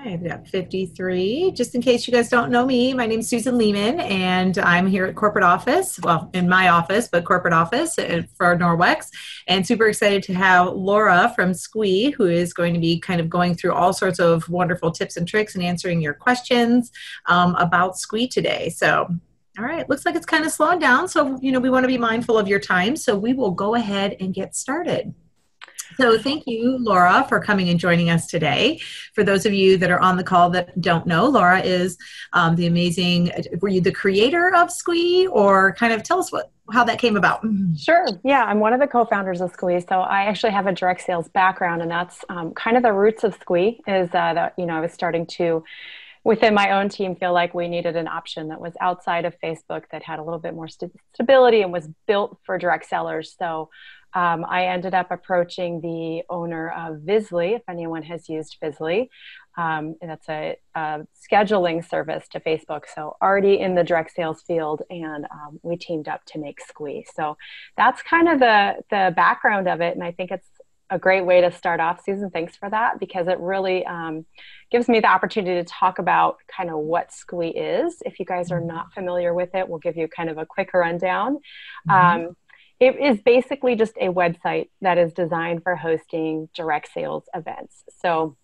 Okay, I've got 53. Just in case you guys don't know me, my name is Susan Lehman, and I'm here at corporate office, well, in my office, but corporate office for Norwex, and super excited to have Laura from Sqweee, who is going to be kind of going through all sorts of wonderful tips and tricks and answering your questions about Sqweee today. So, all right, looks like it's kind of slowing down, so, we want to be mindful of your time, so we will go ahead and get started. So thank you, Laura, for coming and joining us today. For those of you that are on the call that don't know, Laura is the amazing, were you the creator of Sqweee, or kind of tell us how that came about? Sure. Yeah, I'm one of the co-founders of Sqweee. So I actually have a direct sales background, and that's kind of the roots of Sqweee is that, I was starting to, within my own team, feel like we needed an option that was outside of Facebook that had a little bit more stability and was built for direct sellers. So I ended up approaching the owner of Visly, if anyone has used Visly. That's a scheduling service to Facebook. So already in the direct sales field, and we teamed up to make Sqweee. So that's kind of the background of it. And I think it's a great way to start off. Susan, thanks for that, because it really gives me the opportunity to talk about kind of what Sqweee is. If you guys are not familiar with it, we'll give you kind of a quick rundown. It is basically just a website that is designed for hosting direct sales events. So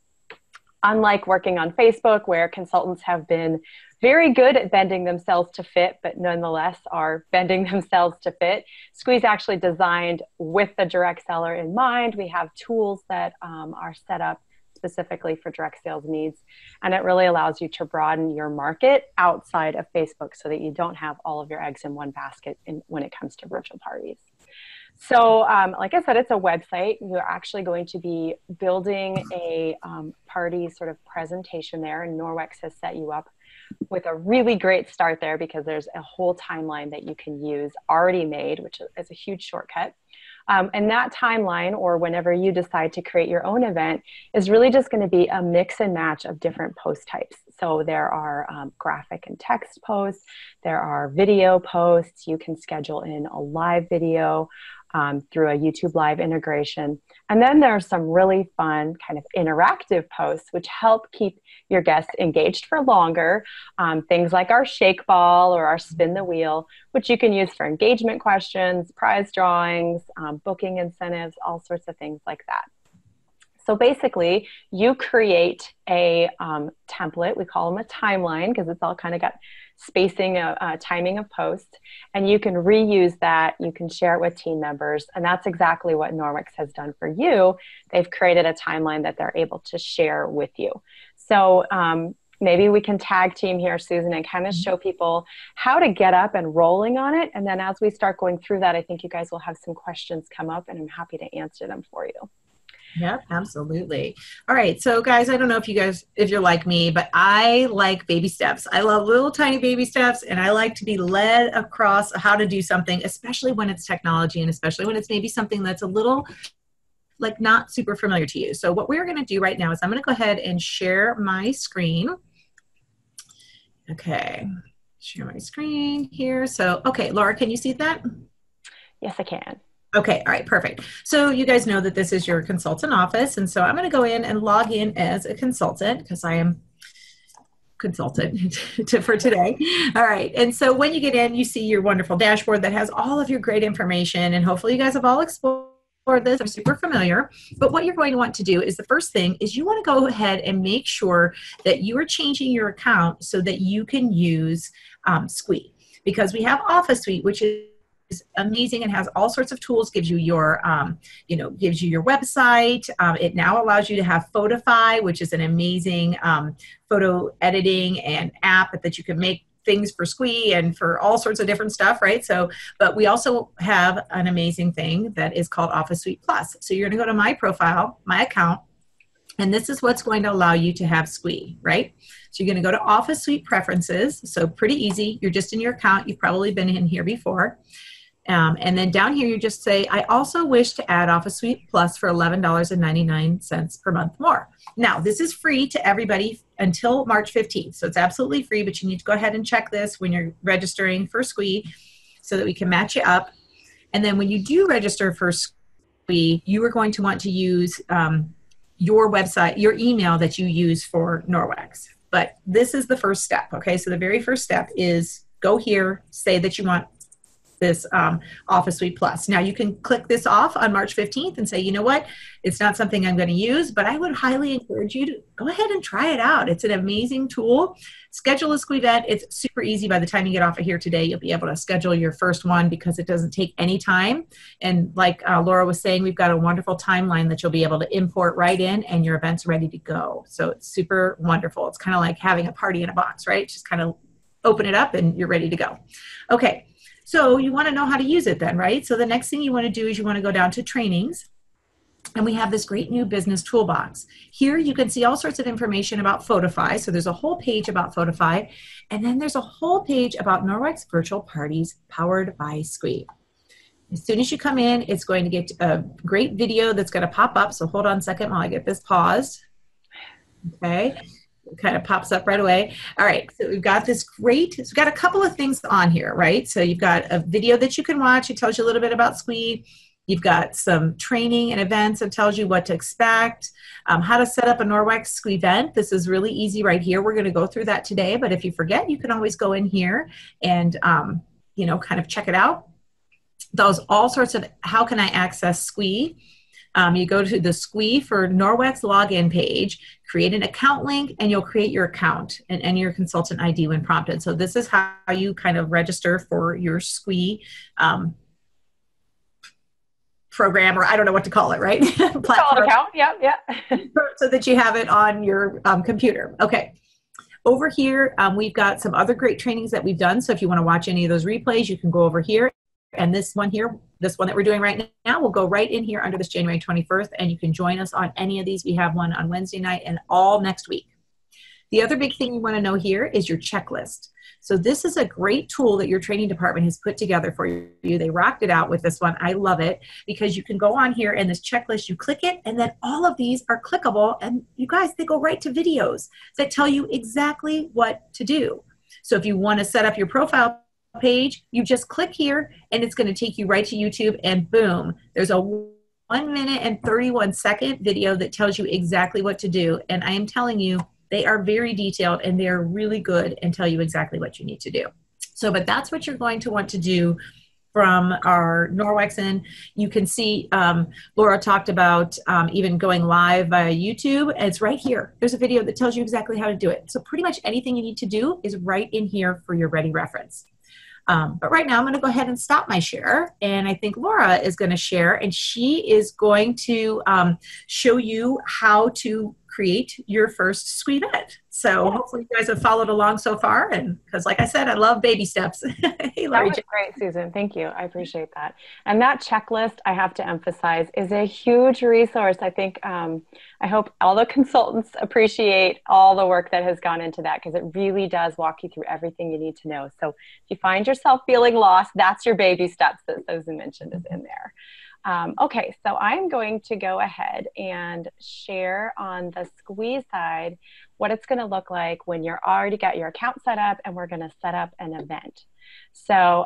unlike working on Facebook, where consultants have been very good at bending themselves to fit, but nonetheless are bending themselves to fit, Sqweee's actually designed with the direct seller in mind. We have tools that are set up specifically for direct sales needs, and it really allows you to broaden your market outside of Facebook so that you don't have all of your eggs in one basket when it comes to virtual parties. So like I said, it's a website. You're actually going to be building a party sort of presentation there, and Norwex has set you up with a really great start there, because there's a whole timeline that you can use already made, which is a huge shortcut. And that timeline, or whenever you decide to create your own event, is really just going to be a mix and match of different post types. So there are graphic and text posts, there are video posts, you can schedule in a live video through a YouTube live integration. And then there are some really fun kind of interactive posts which help keep your guests engaged for longer. Things like our shake ball or our spin the wheel, which you can use for engagement questions, prize drawings, booking incentives, all sorts of things like that. So basically, you create a template. We call them a timeline, because it's all kind of got spacing, timing of posts, and you can reuse that. You can share it with team members, and that's exactly what Norwex has done for you. They've created a timeline that they're able to share with you. So maybe we can tag team here, Susan, and kind of show people how to get up and rolling on it. And then as we start going through that, I think you guys will have some questions come up, and I'm happy to answer them for you. Yep, absolutely. All right. So guys, I don't know if you're like me, but I like baby steps. I love little tiny baby steps, and I like to be led across how to do something, especially when it's technology, and especially when it's maybe something that's a little like not super familiar to you. So what we're going to do right now is I'm going to go ahead and share my screen. Okay. Share my screen here. So, okay, Laura, can you see that? Yes, I can. Okay, all right, perfect. So you guys know that this is your consultant office, and so I'm going to go in and log in as a consultant, because I am consultant for today. All right, and so when you get in, you see your wonderful dashboard that has all of your great information, and hopefully you guys have all explored this. I'm super familiar, but what you're going to want to do is the first thing is you want to go ahead and make sure that you are changing your account so that you can use Sqweee, because we have Office Suite, which is amazing and has all sorts of tools, gives you your gives you your website. It now allows you to have Photify, which is an amazing photo editing and app that you can make things for Sqweee and for all sorts of different stuff, right? So, but we also have an amazing thing that is called Office Suite Plus. So you're going to go to my profile, my account, and this is what's going to allow you to have Sqweee, right? So you're going to go to Office Suite Preferences. So pretty easy. You're just in your account. You've probably been in here before. And then down here, you just say, I also wish to add Office Suite Plus for $11.99 per month more. Now, this is free to everybody until March 15th. So it's absolutely free, but you need to go ahead and check this when you're registering for Sqweee so that we can match you up. And then when you do register for Sqweee, you are going to want to use your website, your email that you use for Norwex. But this is the first step, okay? So the very first step is go here, say that you want this Office Suite Plus. Now you can click this off on March 15th and say, you know what, it's not something I'm going to use, but I would highly encourage you to go ahead and try it out. It's an amazing tool. Schedule a Sqweee event. It's super easy. By the time you get off of here today, you'll be able to schedule your first one because it doesn't take any time. And like Laura was saying, we've got a wonderful timeline that you'll be able to import right in and your event's ready to go. So it's super wonderful. It's kind of like having a party in a box, right? Just kind of open it up and you're ready to go. Okay. So you want to know how to use it then, right? So the next thing you want to do is you want to go down to trainings. And we have this great new business toolbox. Here you can see all sorts of information about Photify. So there's a whole page about Photify. And then there's a whole page about Norwex virtual parties powered by Sqweee. As soon as you come in, it's going to get a great video that's going to pop up. So hold on a second while I get this paused. Okay. It kind of pops up right away. All right, so we've got this great, so we've got a couple of things on here, right? So you've got a video that you can watch. It tells you a little bit about Sqweee. You've got some training and events that tells you what to expect, how to set up a Norwex Sqweee event. This is really easy right here. We're going to go through that today, but if you forget, you can always go in here and, you know, kind of check it out. Those all sorts of, how can I access Sqweee? You go to the Sqweee for Norwex login page, create an account link, and you'll create your account and enter your consultant ID when prompted. So this is how you kind of register for your Sqweee program, or I don't know what to call it, right? Platform account, yeah. So that you have it on your computer. Okay. Over here, we've got some other great trainings that we've done. So if you want to watch any of those replays, you can go over here. And this one here, this one that we're doing right now, will go right in here under this January 21st, and you can join us on any of these. We have one on Wednesday night and all next week. The other big thing you want to know here is your checklist. So this is a great tool that your training department has put together for you. They rocked it out with this one. I love it because you can go on here and this checklist, you click it, and then all of these are clickable. And you guys, they go right to videos that tell you exactly what to do. So if you want to set up your profile page, you just click here and it's going to take you right to YouTube, and boom, there's a 1 minute and 31 second video that tells you exactly what to do. And I am telling you, they are very detailed and they're really good and tell you exactly what you need to do. So, but that's what you're going to want to do from our Norwex end. You can see Laura talked about even going live via YouTube. And it's right here. There's a video that tells you exactly how to do it. So pretty much anything you need to do is right in here for your ready reference. But right now I'm going to go ahead and stop my share, and I think Laura is going to share, and she is going to show you how to create your first Sqweee event. So hopefully you guys have followed along so far, and because like I said, I love baby steps. Hey, Larry. That was great, Susan. Thank you. I appreciate that. And that checklist, I have to emphasize, is a huge resource. I think, I hope all the consultants appreciate all the work that has gone into that, because it really does walk you through everything you need to know. So if you find yourself feeling lost, that's your baby steps that Susan mentioned is in there. Okay, so I'm going to go ahead and share on the Sqweee side what it's going to look like when you're already got your account set up and we're going to set up an event. So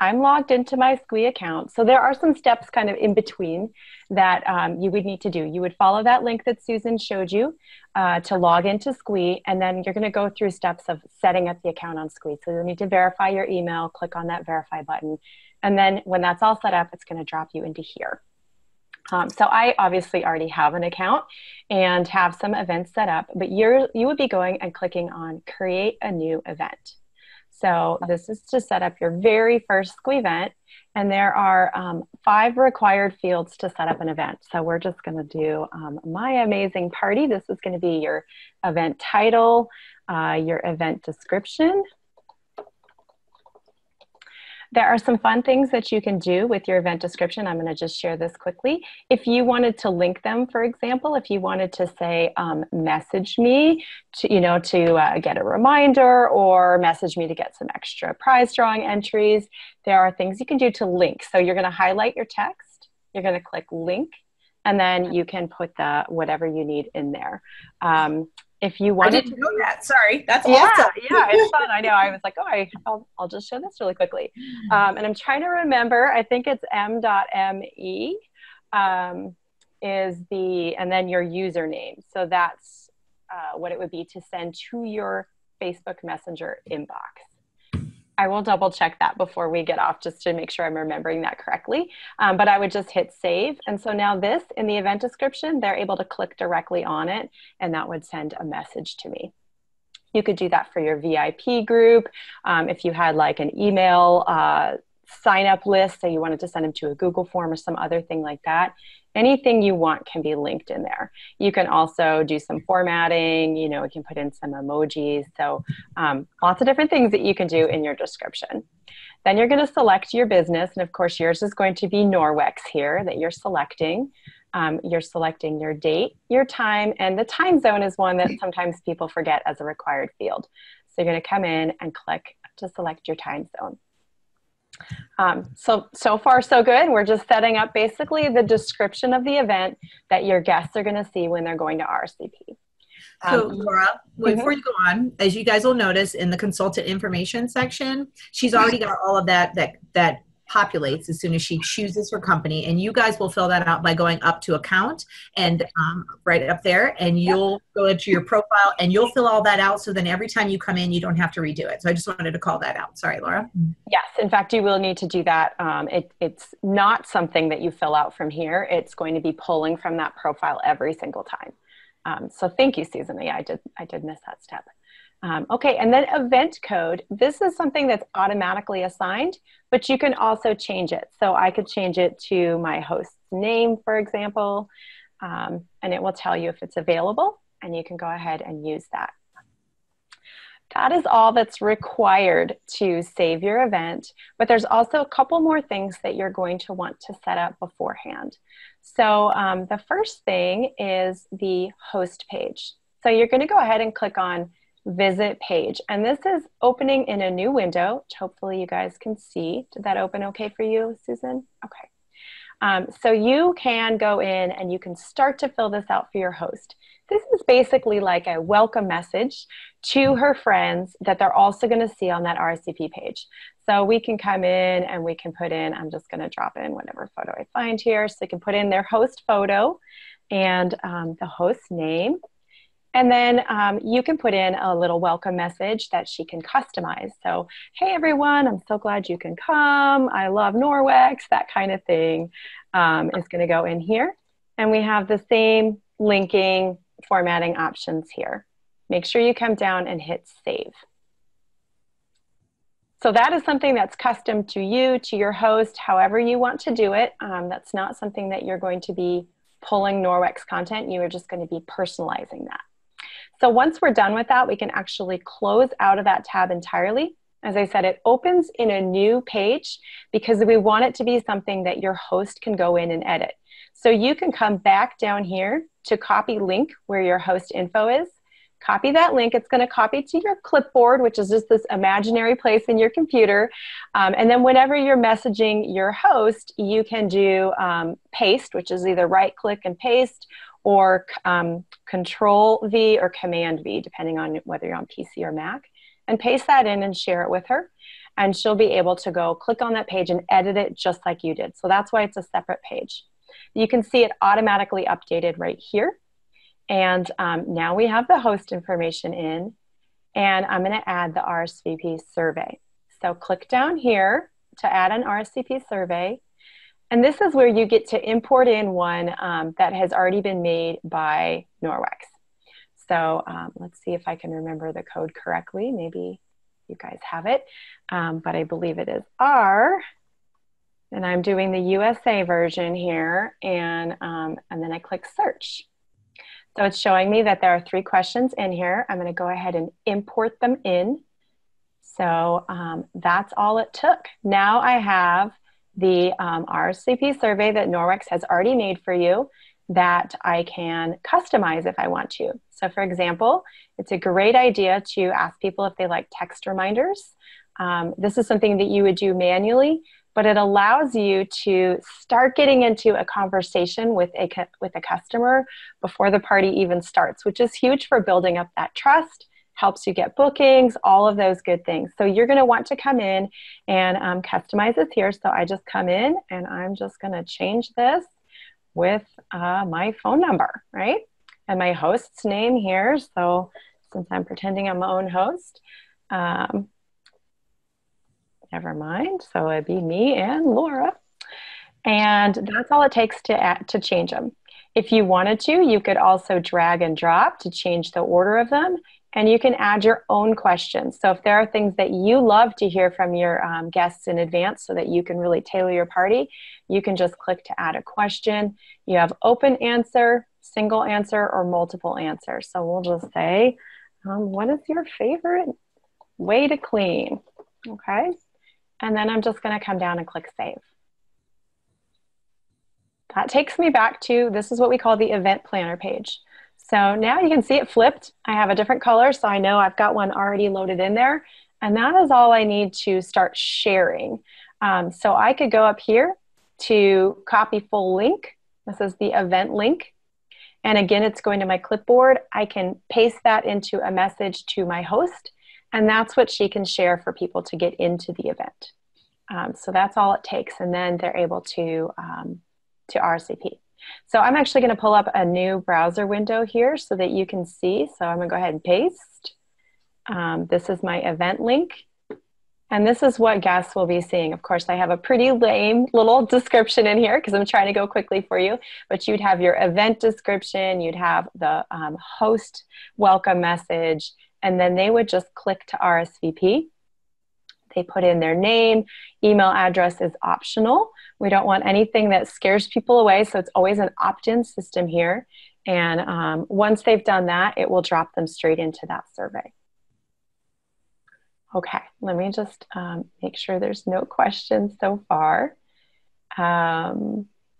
I'm logged into my Sqweee account. So there are some steps kind of in between that you would need to do. You would follow that link that Susan showed you to log into Sqweee, and then you're going to go through steps of setting up the account on Sqweee. So you'll need to verify your email, click on that verify button. And then when that's all set up, it's going to drop you into here. So I obviously already have an account and have some events set up, but you would be going and clicking on create a new event. So this is to set up your very first Sqweee event. And there are 5 required fields to set up an event. So we're just going to do my amazing party. This is going to be your event title, your event description. There are some fun things that you can do with your event description. I'm going to just share this quickly. If you wanted to link them, for example, if you wanted to say, message me to get a reminder, or message me to get some extra prize drawing entries, there are things you can do to link. So you're going to highlight your text, you're going to click link, and then you can put whatever you need in there. If you wanted I didn't know that. Sorry. That's awesome. Yeah, it's fun. I know. I was like, oh, I'll just show this really quickly. And I'm trying to remember. I think it's m.me. is and then your username. So that's what it would be to send to your Facebook Messenger inbox. I will double check that before we get off just to make sure I'm remembering that correctly. But I would just hit save. And so now this, in the event description, they're able to click directly on it, and that would send a message to me. You could do that for your VIP group. If you had like an email sign up list, so you wanted to send them to a Google form or some other thing like that, anything you want can be linked in there. You can also do some formatting, you know, you can put in some emojis. So lots of different things that you can do in your description. Then you're going to select your business. And of course, yours is going to be Norwex here that you're selecting. You're selecting your date, your time, and the time zone is one that sometimes people forget as a required field. So you're going to come in and click to select your time zone. So far, so good. We're just setting up basically the description of the event that your guests are going to see when they're going to RSVP. So Laura, before you go on, as you guys will notice in the consultant information section, she's already got all of that populates as soon as she chooses her company, and you guys will fill that out by going up to account and right up there, and you'll go into your profile and you'll fill all that out, so then every time you come in you don't have to redo it. So I just wanted to call that out. Sorry, Laura. Yes, in fact you will need to do that. It's not something that you fill out from here. It's going to be pulling from that profile every single time. So thank you, Susan. Yeah, I did miss that step. Okay, and then event code. This is something that's automatically assigned, but you can also change it. So I could change it to my host's name, for example, and it will tell you if it's available, and you can go ahead and use that. That is all that's required to save your event, but there's also a couple more things that you're going to want to set up beforehand. So the first thing is the host page. So you're going to go ahead and click on visit page. And this is opening in a new window, which hopefully you guys can see. Did that open okay for you, Susan? Okay. So you can go in and you can start to fill this out for your host. This is basically like a welcome message to her friends that they're also going to see on that RSVP page. So we can come in and we can put in, I'm just going to drop in whatever photo I find here. So you can put in their host photo and the host name. And then you can put in a little welcome message that she can customize. So, hey everyone, I'm so glad you can come. I love Norwex, that kind of thing is going to go in here. And we have the same linking, formatting options here. Make sure you come down and hit save. So that is something that's custom to you, to your host, however you want to do it. That's not something that you're going to be pulling Norwex content. You are just going to be personalizing that. So once we're done with that, we can actually close out of that tab entirely. As I said, it opens in a new page because we want it to be something that your host can go in and edit. So you can come back down here to copy link where your host info is. Copy that link. It's going to copy to your clipboard, which is just this imaginary place in your computer. And then whenever you're messaging your host, you can do paste, which is either right click and paste, or Control V or Command V, depending on whether you're on PC or Mac, and paste that in and share it with her. And she'll be able to go click on that page and edit it just like you did. So that's why it's a separate page. You can see it automatically updated right here. And now we have the host information in, and I'm going to add the RSVP survey. So click down here to add an RSVP survey. And this is where you get to import in one that has already been made by Norwex. So let's see if I can remember the code correctly. Maybe you guys have it, but I believe it is R. And I'm doing the USA version here, and then I click search. So it's showing me that there are 3 questions in here. I'm going to go ahead and import them in. So that's all it took. Now I have the RSVP survey that Norwex has already made for you that I can customize if I want to. So for example, it's a great idea to ask people if they like text reminders. This is something that you would do manually, but it allows you to start getting into a conversation with a customer before the party even starts, which is huge for building up that trust, helps you get bookings, all of those good things. So you're going to want to come in and customize this here. So I just come in and I'm just going to change this with my phone number, right? And my host's name here. So since I'm pretending I'm my own host, never mind. So it'd be me and Laura. And that's all it takes to change them. If you wanted to, you could also drag and drop to change the order of them. And you can add your own questions. So if there are things that you love to hear from your guests in advance so that you can really tailor your party, you can just click to add a question. You have open answer, single answer, or multiple answers. So we'll just say, what is your favorite way to clean? Okay. And then I'm just going to come down and click save. That takes me back to, this is what we call the event planner page. So now you can see it flipped. I have a different color, so I know I've got one already loaded in there. And that is all I need to start sharing. So I could go up here to copy full link. This is the event link. And again, it's going to my clipboard. I can paste that into a message to my host, and that's what she can share for people to get into the event. So that's all it takes. And then they're able to RSVP. So I'm actually going to pull up a new browser window here so that you can see. So I'm going to go ahead and paste. This is my event link. And this is what guests will be seeing. Of course, I have a pretty lame little description in here because I'm trying to go quickly for you. But you'd have your event description. You'd have the host welcome message. And then they would just click to RSVP. They put in their name. Email address is optional. We don't want anything that scares people away, so it's always an opt-in system here. And once they've done that, it will drop them straight into that survey. Okay, let me just make sure there's no questions so far. I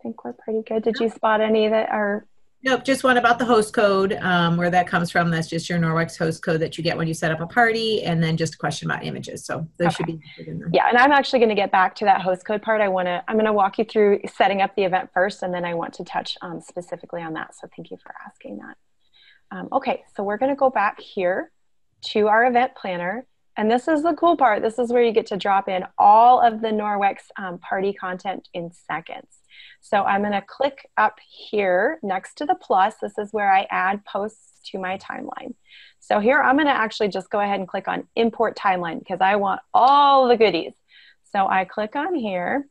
think we're pretty good. Did you spot any that are... Nope, just one about the host code, where that comes from. That's just your Norwex host code that you get when you set up a party, and then just a question about images. So those should be in there. Yeah, and I'm actually going to get back to that host code part. I'm going to walk you through setting up the event first, and then I want to touch specifically on that. So thank you for asking that. Okay, so we're going to go back here to our event planner. And this is the cool part. This is where you get to drop in all of the Norwex party content in seconds. So I'm going to click up here next to the plus. This is where I add posts to my timeline. So here I'm going to actually just go ahead and click on import timeline because I want all the goodies. So I click on here,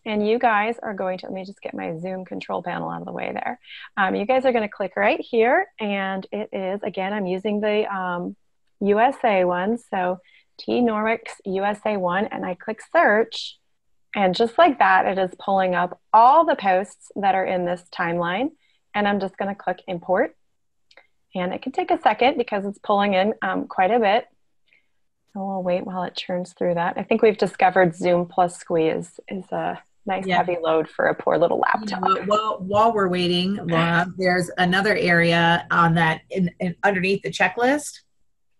and you guys are going to, let me just get my Zoom control panel out of the way there. You guys are going to click right here, and it is, again, I'm using the USA one. So T Norwex USA one, and I click search. And just like that, it is pulling up all the posts that are in this timeline. And I'm just going to click import. And it can take a second because it's pulling in quite a bit. So we'll wait while it churns through that. I think we've discovered Zoom plus Sqweee is a nice heavy load for a poor little laptop. Well, while we're waiting, Laura, there's another area on that underneath the checklist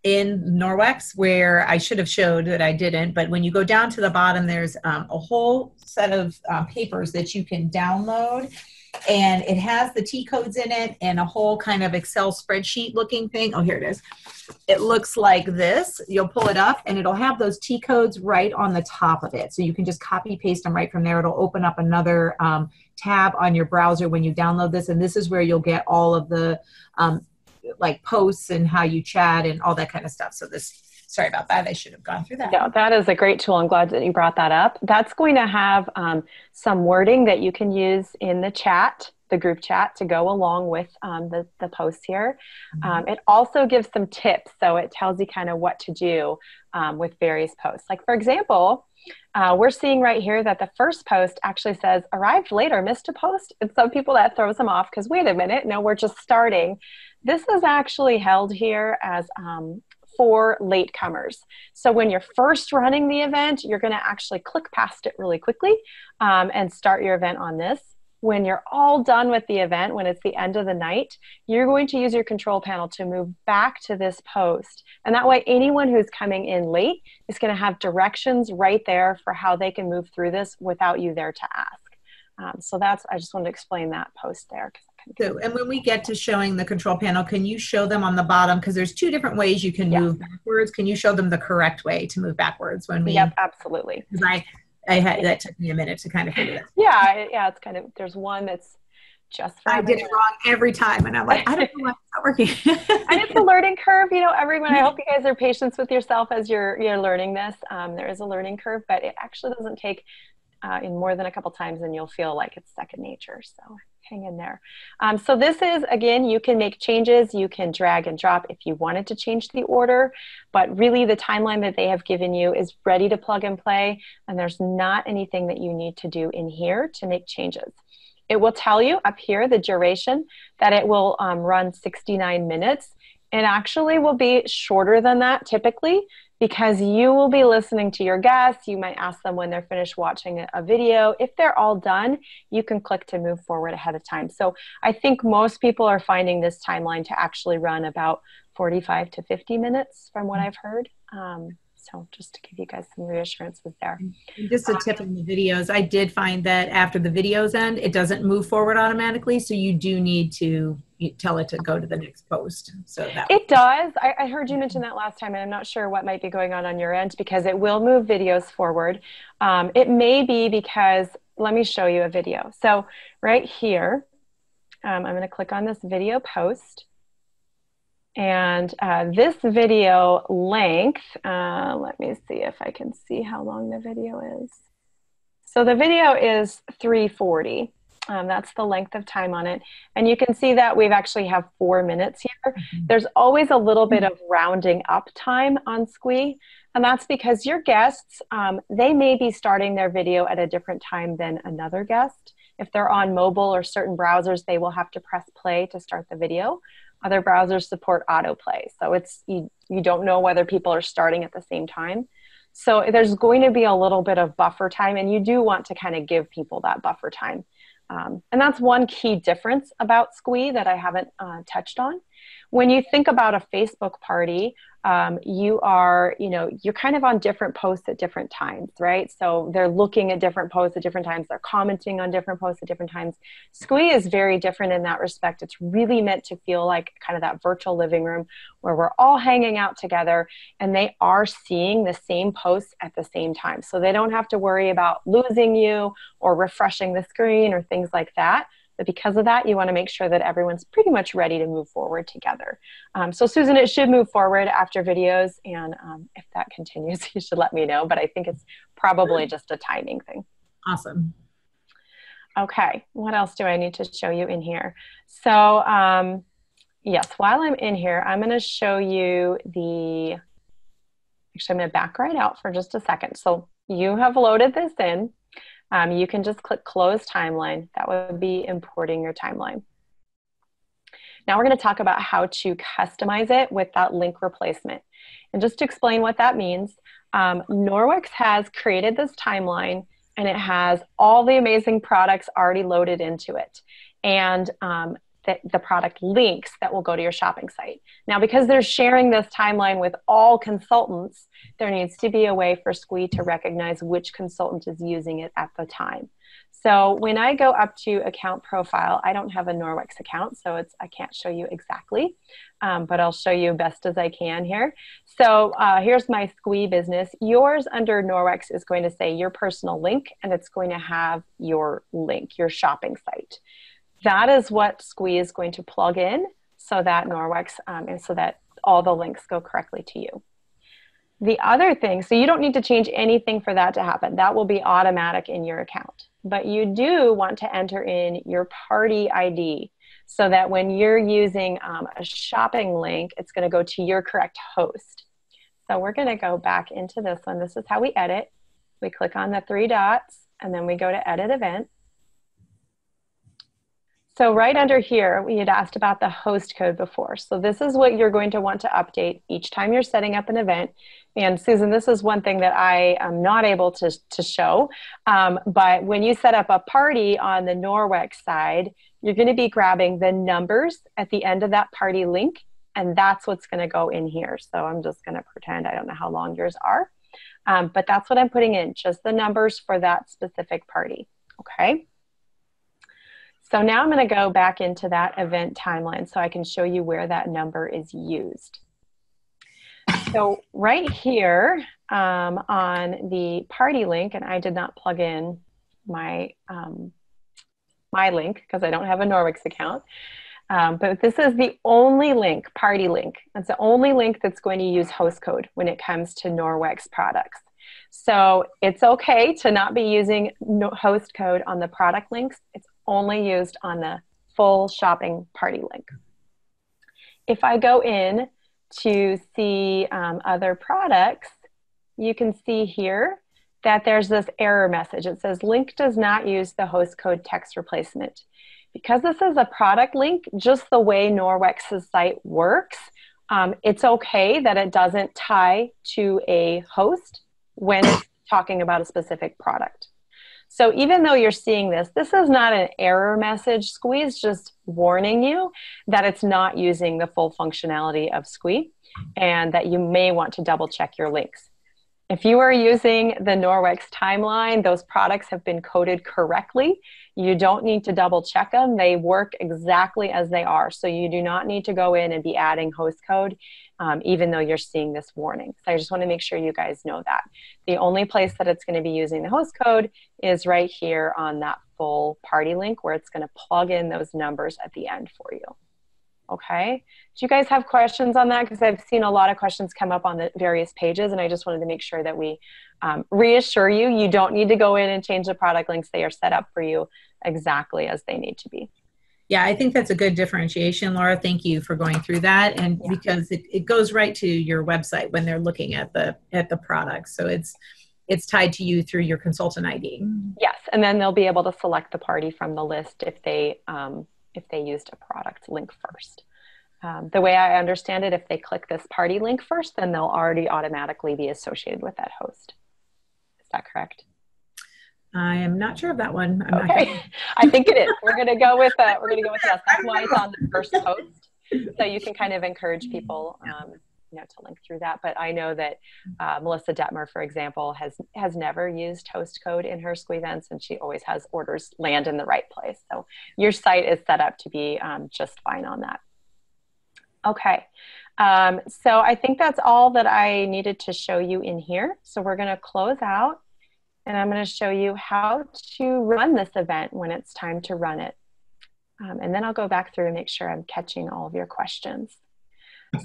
in Norwex where I should have showed that I didn't, but when you go down to the bottom, there's a whole set of papers that you can download, and it has the T codes in it and a whole kind of Excel spreadsheet looking thing. Oh, here it is. It looks like this. You'll pull it up and it'll have those T codes right on the top of it. So you can just copy paste them right from there. It'll open up another tab on your browser when you download this, and this is where you'll get all of the like posts and how you chat and all that kind of stuff. So this, sorry about that. I should have gone through that. No, that is a great tool. I'm glad that you brought that up. That's going to have some wording that you can use in the chat, the group chat, to go along with the posts here. It also gives some tips. So it tells you kind of what to do with various posts. Like for example, we're seeing right here that the first post actually says, arrived later, missed a post. And some people that throws them off because wait a minute, no, we're just starting. This is actually held here as for latecomers. So when you're first running the event, you're going to actually click past it really quickly and start your event on this. When you're all done with the event, when it's the end of the night, you're going to use your control panel to move back to this post. And that way, anyone who's coming in late is going to have directions right there for how they can move through this without you there to ask. So that's, I just wanted to explain that post there. So, and when we get to showing the control panel, can you show them on the bottom? Because there's two different ways you can move backwards. Can you show them the correct way to move backwards when we? Yep, absolutely. Because I had, that took me a minute to kind of figure that out. Yeah, it's kind of, there's one that's just for I did everyone it wrong every time. And I'm like, I don't know why it's not working. And it's a learning curve, you know, everyone. I hope you guys are patient with yourself as you're learning this. There is a learning curve, but it actually doesn't take in more than a couple times, and you'll feel like it's second nature. So hang in there. So this is, again, you can make changes. You can drag and drop if you wanted to change the order, but really the timeline that they have given you is ready to plug and play, and there's not anything that you need to do in here to make changes. It will tell you up here the duration, that it will run 69 minutes. It actually will be shorter than that typically, because you will be listening to your guests. You might ask them when they're finished watching a video. If they're all done, you can click to move forward ahead of time. So I think most people are finding this timeline to actually run about 45 to 50 minutes from what I've heard. So just to give you guys some reassurances there. And just a tip on the videos, I did find that after the videos end, it doesn't move forward automatically. So you do need to tell it to go to the next post. So that it does. I heard you mention that last time, and I'm not sure what might be going on your end, because it will move videos forward. It may be because, let me show you a video. So right here, I'm going to click on this video post. And this video length, let me see if I can see how long the video is. So the video is 340. That's the length of time on it. And you can see that we've actually have 4 minutes here. There's always a little bit of rounding up time on Sqweee. And that's because your guests, they may be starting their video at a different time than another guest. If they're on mobile or certain browsers, they will have to press play to start the video. Other browsers support autoplay. So it's you don't know whether people are starting at the same time. So there's going to be a little bit of buffer time, and you do want to kind of give people that buffer time. And that's one key difference about Sqweee that I haven't touched on. When you think about a Facebook party, you're kind of on different posts at different times, right? So they're looking at different posts at different times. They're commenting on different posts at different times. Sqweee is very different in that respect. It's really meant to feel like kind of that virtual living room where we're all hanging out together, and they are seeing the same posts at the same time. So they don't have to worry about losing you or refreshing the screen or things like that. But because of that, you want to make sure that everyone's pretty much ready to move forward together. So Susan, it should move forward after videos. And if that continues, you should let me know. But I think it's probably just a timing thing. Awesome. Okay. What else do I need to show you in here? So yes, while I'm in here, I'm going to show you actually, I'm going to back right out for just a second. So you have loaded this in. You can just click close timeline. That would be importing your timeline. Now we're going to talk about how to customize it with that link replacement. And just to explain what that means, Norwex has created this timeline, and it has all the amazing products already loaded into it. And the product links that will go to your shopping site. Now, because they're sharing this timeline with all consultants, there needs to be a way for Sqweee to recognize which consultant is using it at the time. So when I go up to account profile, I don't have a Norwex account, so I can't show you exactly, but I'll show you best as I can here. So here's my Sqweee business. Yours under Norwex is going to say your personal link, and it's going to have your link, your shopping site. That is what Sqweee is going to plug in so that Norwex, and so that all the links go correctly to you. The other thing, so you don't need to change anything for that to happen. That will be automatic in your account. But you do want to enter in your party ID so that when you're using a shopping link, it's going to go to your correct host. So we're going to go back into this one. This is how we edit. We click on the 3 dots, and then we go to edit event. So right under here, we had asked about the host code before. So this is what you're going to want to update each time you're setting up an event. And Susan, this is one thing that I am not able to show. But when you set up a party on the Norwex side, you're going to be grabbing the numbers at the end of that party link. And that's what's going to go in here. So I'm just going to pretend I don't know how long yours are. But that's what I'm putting in, just the numbers for that specific party. Okay. So now I'm going to go back into that event timeline so I can show you where that number is used. So right here on the party link, and I did not plug in my my link because I don't have a Norwex account. But this is the only link, party link. It's the only link that's going to use host code when it comes to Norwex products. So it's okay to not be using host code on the product links. It's only used on the full shopping party link. If I go in to see other products, you can see here that there's this error message. It says link does not use the host code text replacement. Because this is a product link, just the way Norwex's site works, it's okay that it doesn't tie to a host when it's talking about a specific product. So even though you're seeing this, this is not an error message. Sqweee is just warning you that it's not using the full functionality of Sqweee and that you may want to double check your links. If you are using the Norwex timeline, those products have been coded correctly. You don't need to double check them. They work exactly as they are. So you do not need to go in and be adding host code, even though you're seeing this warning. So I just want to make sure you guys know that. The only place that it's going to be using the host code is right here on that full party link where it's going to plug in those numbers at the end for you. Okay, do you guys have questions on that? Because I've seen a lot of questions come up on the various pages, and I just wanted to make sure that we reassure you, you don't need to go in and change the product links. They are set up for you exactly as they need to be. Yeah, I think that's a good differentiation, Laura. Thank you for going through that. And yeah, because it goes right to your website when they're looking at the product. So it's tied to you through your consultant ID. Yes, and then they'll be able to select the party from the list if they used a product link first. The way I understand it, if they click this party link first, then they'll already automatically be associated with that host. Is that correct? I am not sure of that one. I'm okay, I think it is. We're gonna go with yes. That's why it's on the first post, so you can kind of encourage people, to link through that. But I know that Melissa Detmer, for example, has never used host code in her Sqweee events, and she always has orders land in the right place. So your site is set up to be just fine on that. Okay, so I think that's all that I needed to show you in here. So we're gonna close out. And I'm going to show you how to run this event when it's time to run it. And then I'll go back through and make sure I'm catching all of your questions.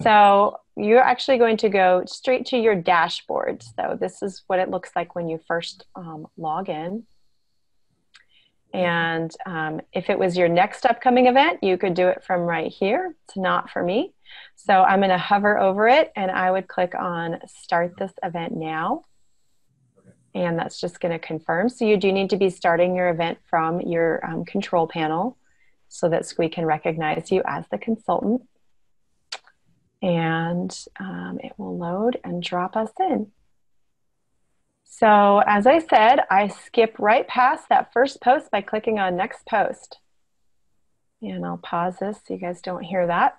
So you're actually going to go straight to your dashboard. So this is what it looks like when you first log in. And if it was your next upcoming event, you could do it from right here. It's not for me. So I'm going to hover over it, and I would click on Start This Event Now. And that's just going to confirm. So you do need to be starting your event from your control panel so that Sqweee can recognize you as the consultant. And it will load and drop us in. So as I said, I skip right past that first post by clicking on Next Post. And I'll pause this so you guys don't hear that.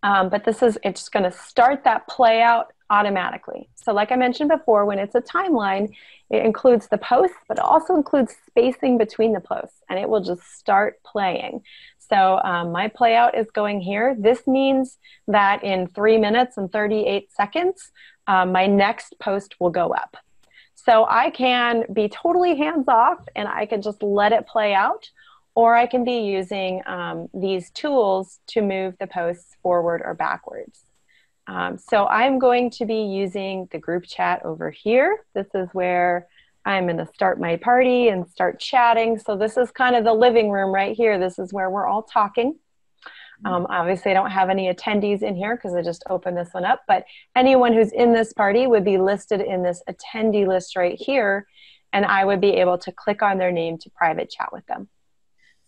But it's going to start that play out automatically. So like I mentioned before, when it's a timeline, it includes the posts, but it also includes spacing between the posts, and it will just start playing. So my play out is going here. This means that in 3 minutes and 38 seconds, my next post will go up. So I can be totally hands off and I can just let it play out, or I can be using these tools to move the posts forward or backwards. So I'm going to be using the group chat over here. This is where I'm going to start my party and start chatting. So this is kind of the living room right here. This is where we're all talking. Obviously, I don't have any attendees in here because I just opened this one up, but anyone who's in this party would be listed in this attendee list right here, and I would be able to click on their name to private chat with them.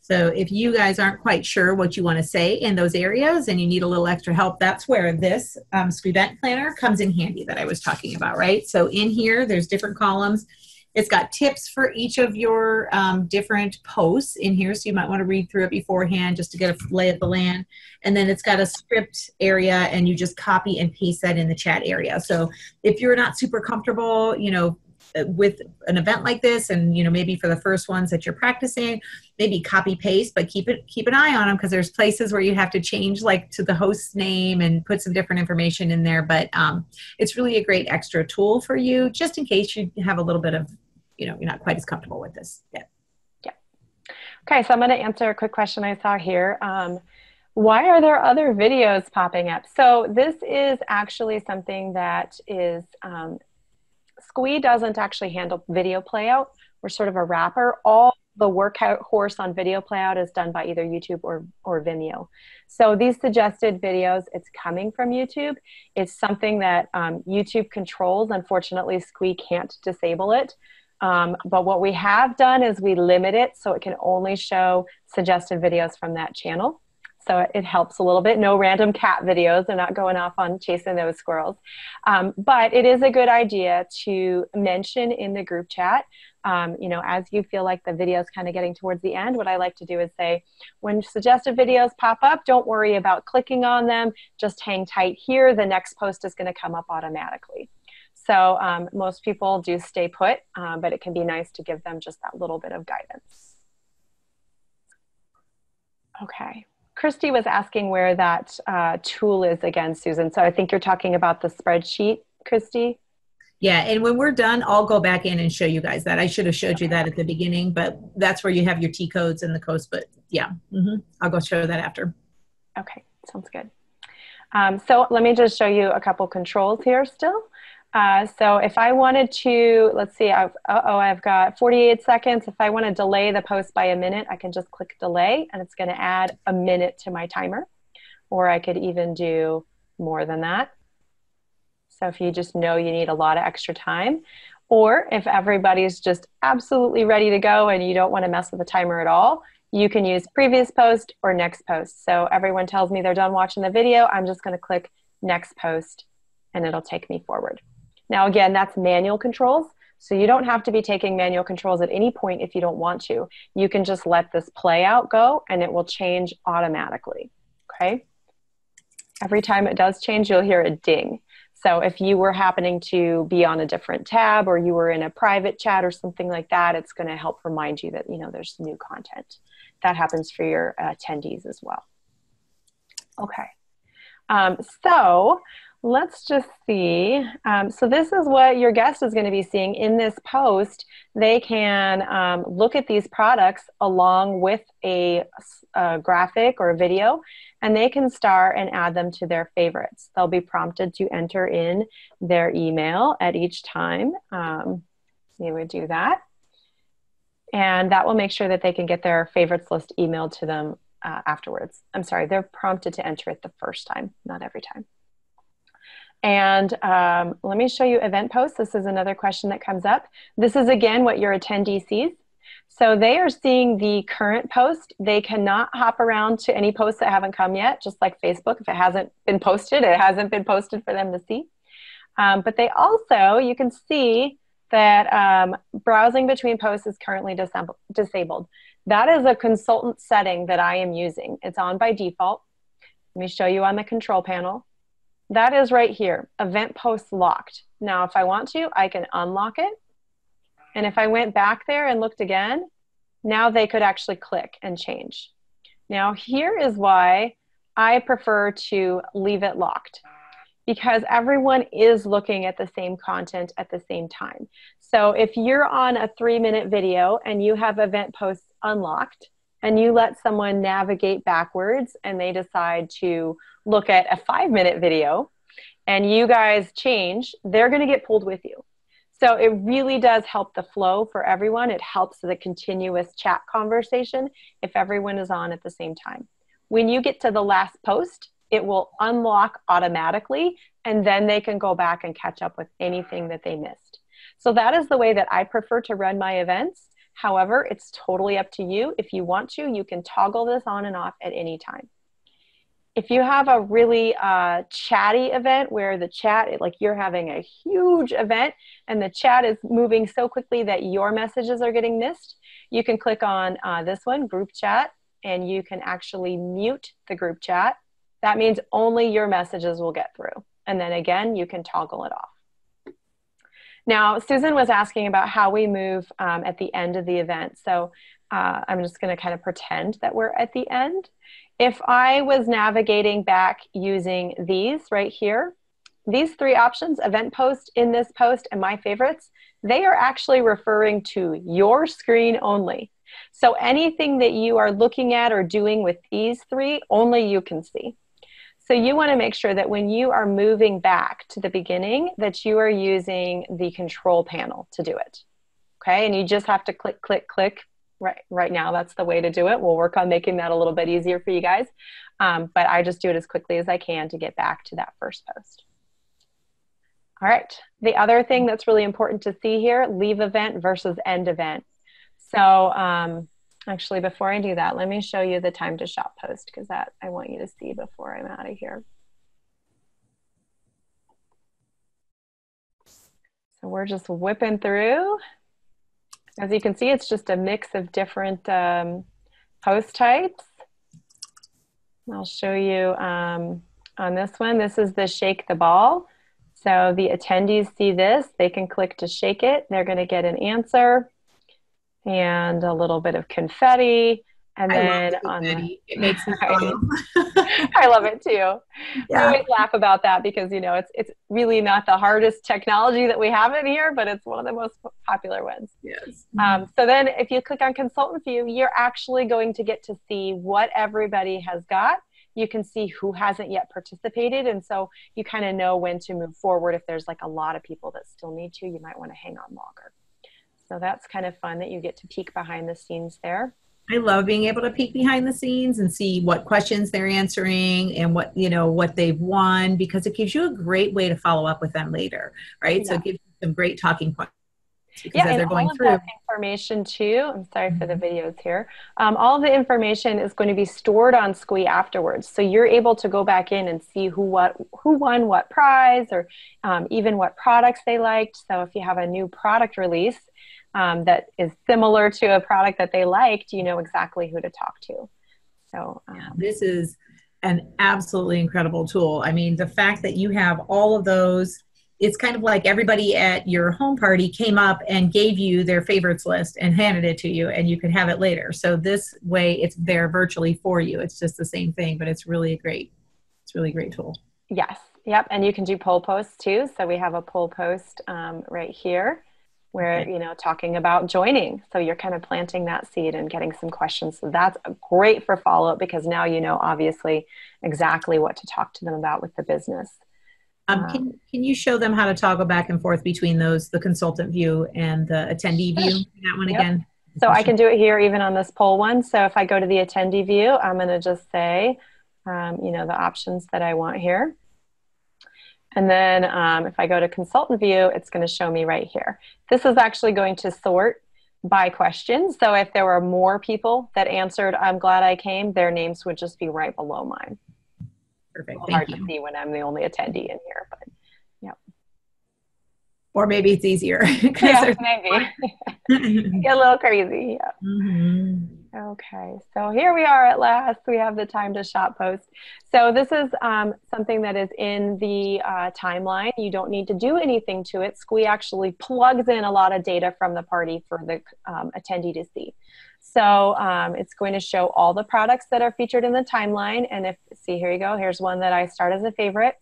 So if you guys aren't quite sure what you want to say in those areas and you need a little extra help, that's where this Sqweee Event Planner comes in handy that I was talking about, right? So in here, there's different columns. It's got tips for each of your different posts in here, so you might want to read through it beforehand just to get a lay of the land. And then it's got a script area, and you just copy and paste that in the chat area. So if you're not super comfortable, with an event like this, and maybe for the first ones that you're practicing, maybe copy paste, but keep an eye on them, because there's places where you have to change like to the host's name and put some different information in there. But it's really a great extra tool for you, just in case you have a little bit of, you're not quite as comfortable with this yet. Yeah. Okay, so I'm going to answer a quick question I saw here. Why are there other videos popping up? So this is actually something that is, Sqweee doesn't actually handle video playout. We're sort of a wrapper. All the workhorse on video playout is done by either YouTube or Vimeo. So these suggested videos, it's coming from YouTube. It's something that YouTube controls. Unfortunately, Sqweee can't disable it. But what we have done is we limit it so it can only show suggested videos from that channel. So it helps a little bit. No random cat videos. They're not going off on chasing those squirrels. But it is a good idea to mention in the group chat, you know, as you feel like the video is kind of getting towards the end, what I like to do is say, when suggested videos pop up, don't worry about clicking on them. Just hang tight here. The next post is going to come up automatically. So most people do stay put, but it can be nice to give them just that little bit of guidance. Okay. Christy was asking where that tool is again, Susan. So I think you're talking about the spreadsheet, Christy. Yeah, and when we're done, I'll go back in and show you guys that. I should have showed you that at the beginning, but that's where you have your T codes and the codes. But yeah, I'll go show that after. Okay, sounds good. So let me just show you a couple controls here still. So if I wanted to, let's see, I've got 48 seconds. If I want to delay the post by a minute, I can just click delay and it's going to add a minute to my timer. Or I could even do more than that. So if you just know you need a lot of extra time, or if everybody's just absolutely ready to go and you don't want to mess with the timer at all, you can use previous post or next post. So everyone tells me they're done watching the video, I'm just going to click next post and it'll take me forward. Now, again, that's manual controls. So you don't have to be taking manual controls at any point if you don't want to. You can just let this play out go and it will change automatically, okay? Every time it does change, you'll hear a ding. So if you were happening to be on a different tab or you were in a private chat or something like that, it's going to help remind you that, you know, there's new content. That happens for your attendees as well. Okay. So let's just see. So this is what your guest is going to be seeing in this post. They can look at these products along with a graphic or a video, and they can star and add them to their favorites. They'll be prompted to enter in their email at each time. You would do that. And that will make sure that they can get their favorites list emailed to them afterwards. I'm sorry, they're prompted to enter it the first time, not every time. And let me show you event posts. This is another question that comes up. This is, again, what your attendee sees. So they are seeing the current post. They cannot hop around to any posts that haven't come yet, just like Facebook. If it hasn't been posted, it hasn't been posted for them to see. But they also, you can see that browsing between posts is currently disabled. That is a consultant setting that I am using. It's on by default. Let me show you on the control panel. That is right here, event post locked. Now, if I want to, I can unlock it. And if I went back there and looked again, now they could actually click and change. Now, here is why I prefer to leave it locked, because everyone is looking at the same content at the same time. So if you're on a 3-minute video and you have event posts unlocked and you let someone navigate backwards and they decide to look at a 5-minute video and you guys change, they're going to get pulled with you. So it really does help the flow for everyone. It helps the continuous chat conversation if everyone is on at the same time. When you get to the last post, it will unlock automatically, and then they can go back and catch up with anything that they missed. So that is the way that I prefer to run my events. However, it's totally up to you. If you want to, you can toggle this on and off at any time. If you have a really chatty event where the chat, like you're having a huge event and the chat is moving so quickly that your messages are getting missed, you can click on this one, group chat, and you can actually mute the group chat. That means only your messages will get through. And then again, you can toggle it off. Now, Susan was asking about how we move at the end of the event. So I'm just going to kind of pretend that we're at the end. If I was navigating back using these right here, these 3 options, event post, in this post, and my favorites, they are actually referring to your screen only. So anything that you are looking at or doing with these three, only you can see. So you want to make sure that when you are moving back to the beginning, that you are using the control panel to do it. Okay, and you just have to click, click, click. Right now, that's the way to do it. We'll work on making that a little bit easier for you guys. But I just do it as quickly as I can to get back to that first post. All right, the other thing that's really important to see here, leave event versus end event. So actually, before I do that, let me show you the time to shop post, because that I want you to see before I'm out of here. So we're just whipping through. As you can see, it's just a mix of different post types. I'll show you on this one. This is the shake the ball. So the attendees see this. They can click to shake it. They're going to get an answer and a little bit of confetti. And then on the, it makes me smile. I love it too. Yeah. We always laugh about that because, you know, it's really not the hardest technology that we have in here, but it's one of the most popular ones. Yes. So then if you click on consultant view, you're actually going to get to see what everybody has got. You can see who hasn't yet participated. And so you kind of know when to move forward. If there's like a lot of people that still need to, you might want to hang on longer. So that's kind of fun that you get to peek behind the scenes there. I love being able to peek behind the scenes and see what questions they're answering and what, you know, what they've won, because it gives you a great way to follow up with them later, right? Yeah. So it gives you some great talking points. Yeah, and all of that information too, I'm sorry for the videos here, all of the information is going to be stored on Sqweee afterwards. So you're able to go back in and see who won what prize, or even what products they liked. So if you have a new product release that is similar to a product that they liked, you know exactly who to talk to. So this is an absolutely incredible tool. I mean, the fact that you have all of those, it's kind of like everybody at your home party came up and gave you their favorites list and handed it to you, and you could have it later. So this way it's there virtually for you. It's just the same thing, but it's really great. It's a really great tool. Yes. Yep. And you can do poll posts too. So we have a poll post right here where, you know, talking about joining. So you're kind of planting that seed and getting some questions. So that's great for follow-up, because now you know, obviously, exactly what to talk to them about with the business. Can you show them how to toggle back and forth between those, the consultant view and the attendee view? That one again. So I can do it here even on this poll one. So if I go to the attendee view, I'm going to just say, you know, the options that I want here. And then if I go to consultant view, it's going to show me right here. This is actually going to sort by questions. So if there were more people that answered, I'm glad I came, their names would just be right below mine. Perfect. Hard to see when I'm the only attendee in here, but yeah. Or maybe it's easier. Yeah, maybe. Get a little crazy. Yeah. Mm-hmm. Okay, so here we are at last. We have the time to shop post. So this is something that is in the timeline. You don't need to do anything to it. Sqweee actually plugs in a lot of data from the party for the attendee to see. So it's going to show all the products that are featured in the timeline. And if, see, here you go. Here's one that I start as a favorite.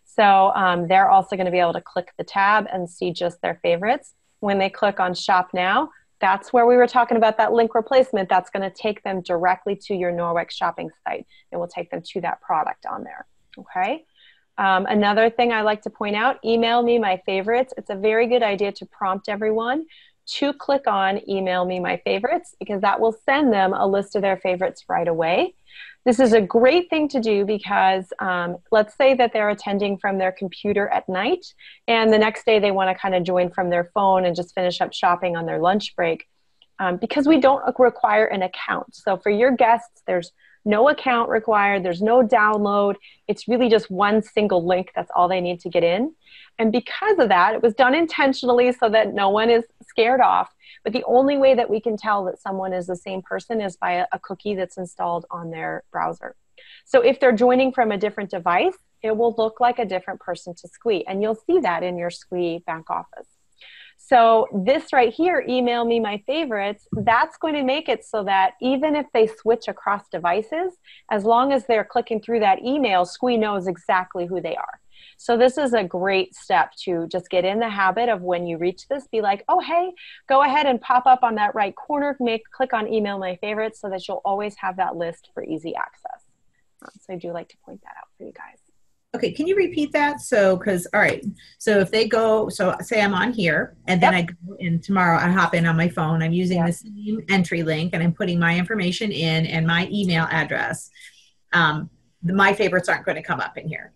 So they're also going to be able to click the tab and see just their favorites. When they click on Shop Now, that's where we were talking about that link replacement. That's going to take them directly to your Norwex shopping site. It will take them to that product on there. Okay. Another thing I like to point out, email me my favorites. It's a very good idea to prompt everyone to click on email me my favorites, because that will send them a list of their favorites right away. This is a great thing to do because let's say that they're attending from their computer at night, and the next day they want to kind of join from their phone and just finish up shopping on their lunch break, because we don't require an account. So for your guests, there's no account required. There's no download. It's really just one single link. That's all they need to get in. And because of that, it was done intentionally so that no one is scared off. But the only way that we can tell that someone is the same person is by a cookie that's installed on their browser. So if they're joining from a different device, it will look like a different person to Sqweee. And you'll see that in your Sqweee back office. So this right here, email me my favorites, that's going to make it so that even if they switch across devices, as long as they're clicking through that email, Sqweee knows exactly who they are. So this is a great step to just get in the habit of when you reach this, be like, oh, hey, go ahead and pop up on that right corner, click on email my favorites so that you'll always have that list for easy access. So I do like to point that out for you guys. Okay, can you repeat that? So, because, all right, so if they go, so say I'm on here, and then I go in tomorrow, I hop in on my phone, I'm using the same entry link, and I'm putting my information in and my email address. My favorites aren't going to come up in here.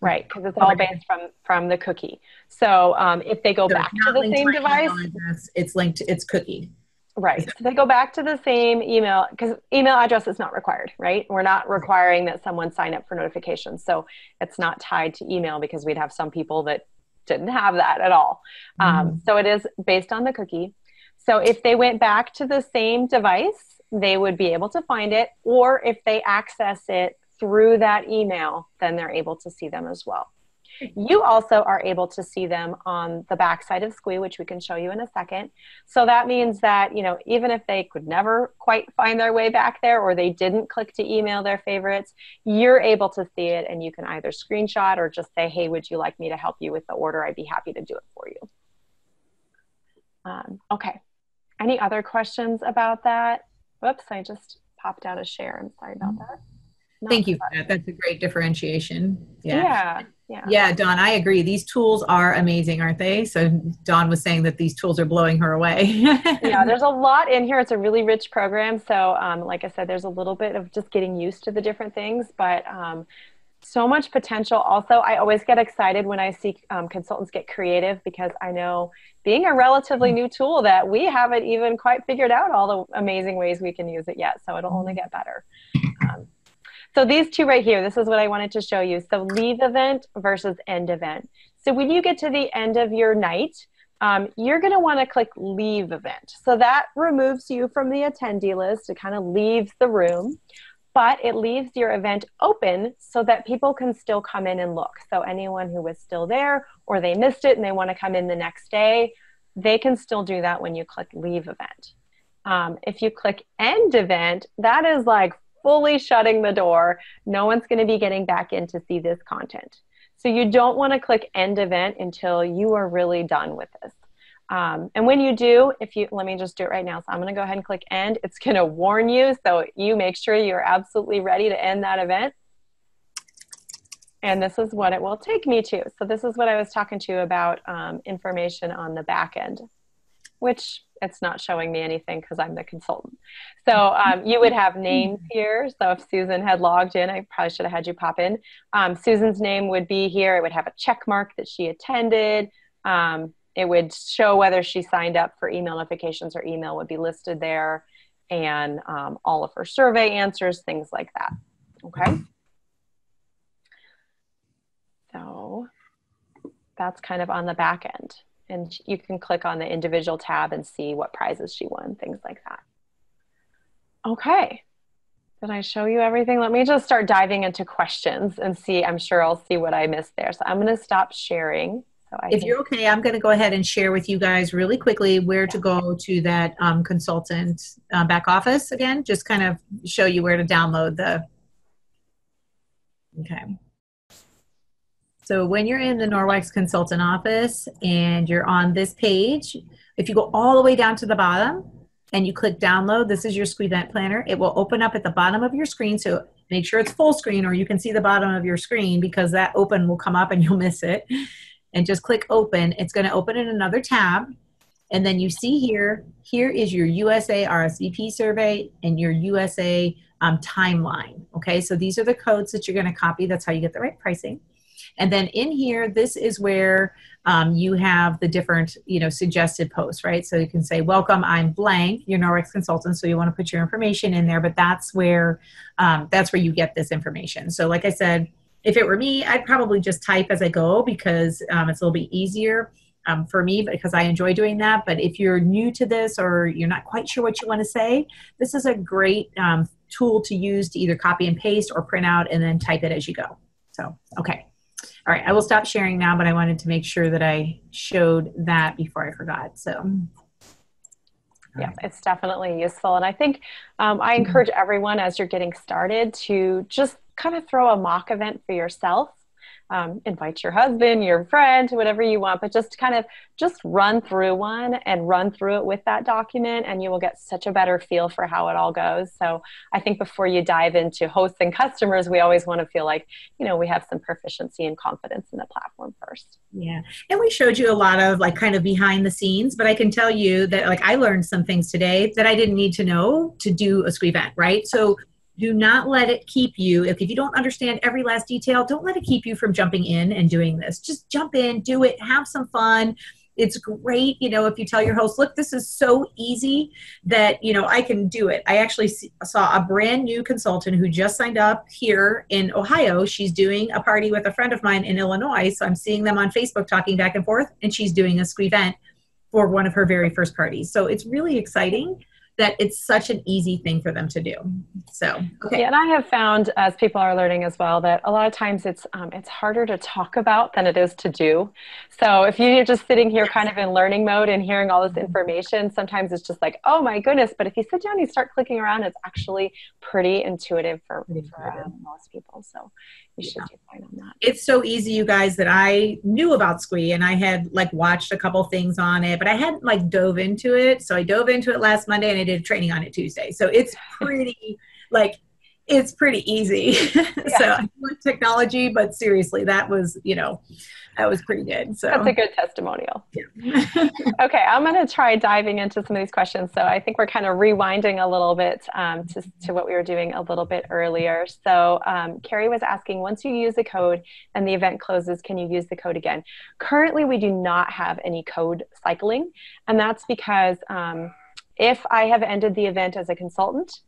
Right, because it's all based from the cookie. So if they go back to the same device, it's linked, it's cookie. Right. So they go back to the same email, because email address is not required, right? We're not requiring that someone sign up for notifications. So it's not tied to email, because we'd have some people that didn't have that at all. So it is based on the cookie. So if they went back to the same device, they would be able to find it. Or if they access it through that email, then they're able to see them as well. You also are able to see them on the backside of Sqweee, which we can show you in a second. So that means that, you know, even if they could never quite find their way back there, or they didn't click to email their favorites, you're able to see it, and you can either screenshot or just say, hey, would you like me to help you with the order? I'd be happy to do it for you. Okay. Any other questions about that? Whoops, I just popped out a share. I'm sorry about that. Thank you for that. That's a great differentiation. Yeah, Dawn, I agree. These tools are amazing, aren't they? So Dawn was saying that these tools are blowing her away. Yeah, there's a lot in here. It's a really rich program. So like I said, there's a little bit of just getting used to the different things, but so much potential. Also, I always get excited when I see consultants get creative, because I know, being a relatively new tool, that we haven't even quite figured out all the amazing ways we can use it yet. So it'll only get better. So these two right here, this is what I wanted to show you. So leave event versus end event. So when you get to the end of your night, you're going to want to click leave event. So that removes you from the attendee list. It kind of leaves the room, but it leaves your event open so that people can still come in and look. So anyone who was still there, or they missed it and they want to come in the next day, they can still do that when you click leave event. If you click end event, that is like fully shutting the door. No one's going to be getting back in to see this content. So you don't want to click end event until you are really done with this. And when you do, let me just do it right now. So I'm going to go ahead and click end. It's going to warn you. So you make sure you're absolutely ready to end that event. And this is what it will take me to. So this is what I was talking to you about, information on the back end, which it's not showing me anything because I'm the consultant. So you would have names here. So if Susan had logged in, I probably should have had you pop in. Susan's name would be here. It would have a check mark that she attended. It would show whether she signed up for email notifications. Her email would be listed there, and all of her survey answers, things like that. Okay. So that's kind of on the back end. And you can click on the individual tab and see what prizes she won, things like that. Okay. Did I show you everything? Let me just start diving into questions and see. I'm sure I'll see what I missed there. So I'm going to stop sharing. So if you're okay, I'm going to go ahead and share with you guys really quickly where to go to that consultant back office again. Just kind of show you where to download the. Okay. So when you're in the Norwex consultant office and you're on this page, if you go all the way down to the bottom and you click download, this is your Sqweee Event Planner. It will open up at the bottom of your screen. So make sure it's full screen, or you can see the bottom of your screen, because that open will come up and you'll miss it. And just click open. It's going to open in another tab. And then you see here is your USA Rsvp survey and your USA timeline. Okay, so these are the codes that you're going to copy. That's how you get the right pricing. And then in here, this is where you have the different, suggested posts, right? So you can say, welcome, I'm blank, your Norwex consultant. So you want to put your information in there, but that's where you get this information. So like I said, if it were me, I'd probably just type as I go, because it's a little bit easier for me, because I enjoy doing that. But if you're new to this, or you're not quite sure what you want to say, this is a great tool to use to either copy and paste or print out and then type it as you go. So, okay. All right, I will stop sharing now, but I wanted to make sure that I showed that before I forgot. So, yeah, it's definitely useful. And I think I encourage everyone, as you're getting started, to just kind of throw a mock event for yourself. invite your husband, your friend, whatever you want, but just kind of just run through one and run through it with that document, and you will get such a better feel for how it all goes. So I think before you dive into hosts and customers, we always want to feel like, we have some proficiency and confidence in the platform first. Yeah. And we showed you a lot of like kind of behind the scenes, but I can tell you that like I learned some things today that I didn't need to know to do a Sqweee event, right? So do not let it keep you, if you don't understand every last detail, don't let it keep you from jumping in and doing this. Just jump in, do it, have some fun. It's great, if you tell your host, look, this is so easy that, I can do it. I actually saw a brand new consultant who just signed up here in Ohio. She's doing a party with a friend of mine in Illinois. So I'm seeing them on Facebook talking back and forth, and she's doing a Sqweee event for one of her very first parties. So it's really exciting that it's such an easy thing for them to do. So, okay. Yeah, and I have found, as people are learning as well, that a lot of times it's harder to talk about than it is to do. So if you're just sitting here kind of in learning mode and hearing all this information, sometimes it's just like, oh my goodness. But if you sit down and you start clicking around, it's actually pretty intuitive for most people. So you should do fine on that. It's so easy, you guys, that I knew about Sqweee and I had like watched a couple things on it, but I hadn't like dove into it. So I dove into it last Monday and I did a training on it Tuesday. So it's pretty it's pretty easy. Yeah. So I like technology, but seriously, that was pretty good. So that's a good testimonial. Yeah. Okay, I'm going to try diving into some of these questions. So I think we're kind of rewinding a little bit to what we were doing a little bit earlier. So Carrie was asking, once you use the code and the event closes, can you use the code again? Currently, we do not have any code cycling, and that's because if I have ended the event as a consultant,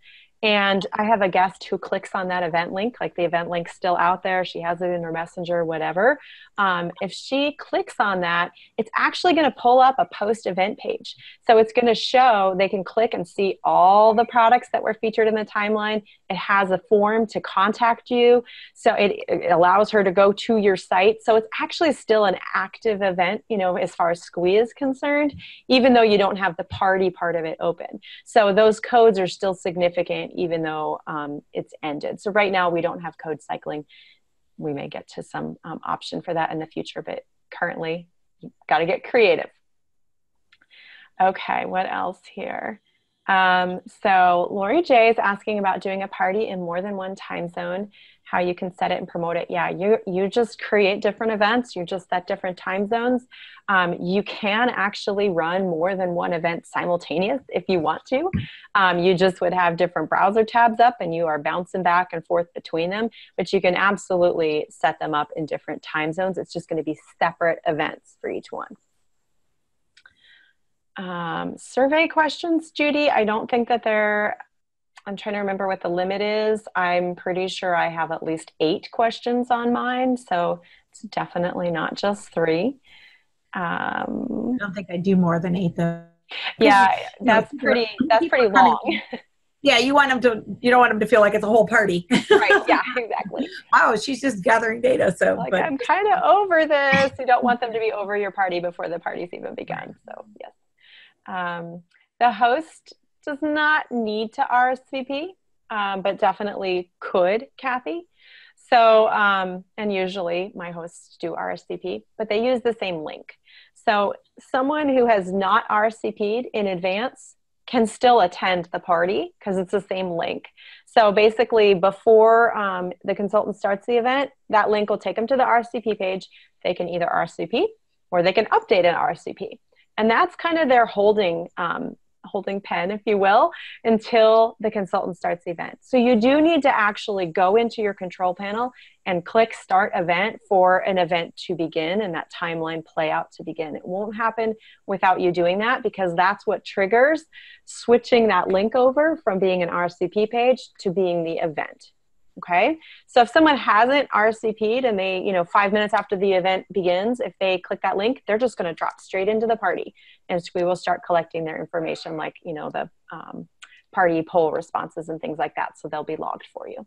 and I have a guest who clicks on that event link, like the event link's still out there, she has it in her messenger, whatever. If she clicks on that, it's actually going to pull up a post-event page. So it's going to show, they can click and see all the products that were featured in the timeline. It has a form to contact you. So it allows her to go to your site. So it's actually still an active event, as far as Sqweee is concerned, even though you don't have the party part of it open. So those codes are still significant, even though it's ended. So right now we don't have code cycling. We may get to some option for that in the future, but currently you've got to get creative. Okay, what else here? So Lori J is asking about doing a party in more than one time zone, how you can set it and promote it. Yeah, you just create different events. You just set different time zones. You can actually run more than one event simultaneous if you want to. You just would have different browser tabs up and you are bouncing back and forth between them, but you can absolutely set them up in different time zones. It's just going to be separate events for each one. Survey questions, Judy. I don't think that I'm trying to remember what the limit is. I'm pretty sure I have at least 8 questions on mine. So it's definitely not just 3. I don't think I do more than 8 though. Yeah, that's pretty long. Yeah, you don't want them to feel like it's a whole party. Right, yeah, exactly. Wow, she's just gathering data. So like, I'm kind of over this. You don't want them to be over your party before the party's even begun. So yes. The host does not need to RSVP, but definitely could, Kathy. So, and usually my hosts do RSVP, but they use the same link. So someone who has not RSVP'd in advance can still attend the party because it's the same link. So basically before the consultant starts the event, that link will take them to the RSVP page. They can either RSVP or they can update an RSVP. And that's kind of their holding pen, if you will, until the consultant starts the event. So you do need to actually go into your control panel and click Start Event for an event to begin and that timeline play out to begin. It won't happen without you doing that because that's what triggers switching that link over from being an RSVP page to being the event. Okay, so if someone hasn't RSVP'd and they, 5 minutes after the event begins, if they click that link, they're just going to drop straight into the party, and Sqweee will start collecting their information, like the party poll responses and things like that. So they'll be logged for you.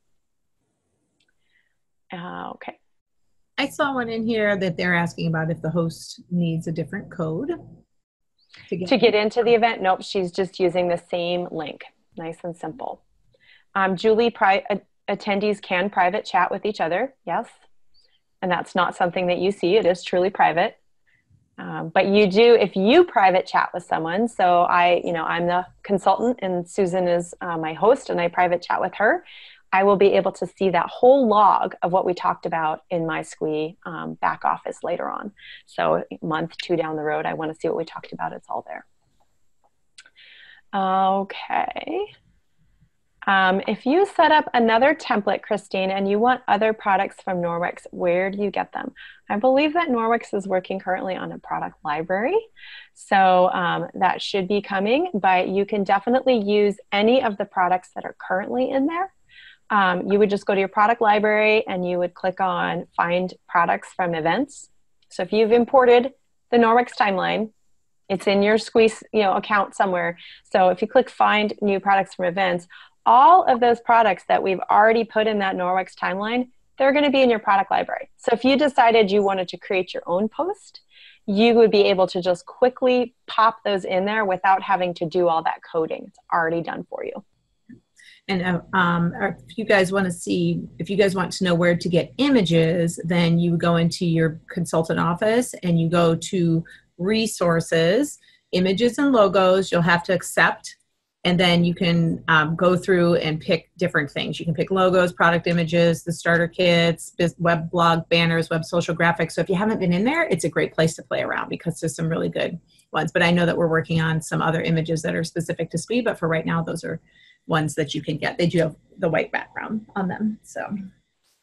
Okay. I saw one in here that they're asking about if the host needs a different code to get into the event. Nope, she's just using the same link. Nice and simple. Julie, attendees can private chat with each other. Yes. and that's not something that you see. It is truly private. But you do, if you private chat with someone, so I'm the consultant and Susan is my host and I private chat with her, I will be able to see that whole log of what we talked about in my Sqweee back office later on. So month 2 down the road, I want to see what we talked about. It's all there. Okay. If you set up another template, Christine, and you want other products from Norwex, where do you get them? I believe that Norwex is working currently on a product library. So that should be coming, but you can definitely use any of the products that are currently in there. You would just go to your product library and you would click on Find Products from Events. So if you've imported the Norwex timeline, it's in your Sqweee account somewhere. So if you click Find New Products from Events, all of those products that we've already put in that Norwex timeline, they're going to be in your product library. So if you decided you wanted to create your own post, you would be able to just quickly pop those in there without having to do all that coding. It's already done for you. And if you guys want to know where to get images, then you go into your consultant office and you go to Resources, Images and Logos. You'll have to accept, and then you can go through and pick different things. You can pick logos, product images, the starter kits, web blog banners, web social graphics. So if you haven't been in there, it's a great place to play around because there's some really good ones. But I know that we're working on some other images that are specific to Sqweee, but for right now, those are ones that you can get. They do have the white background on them. So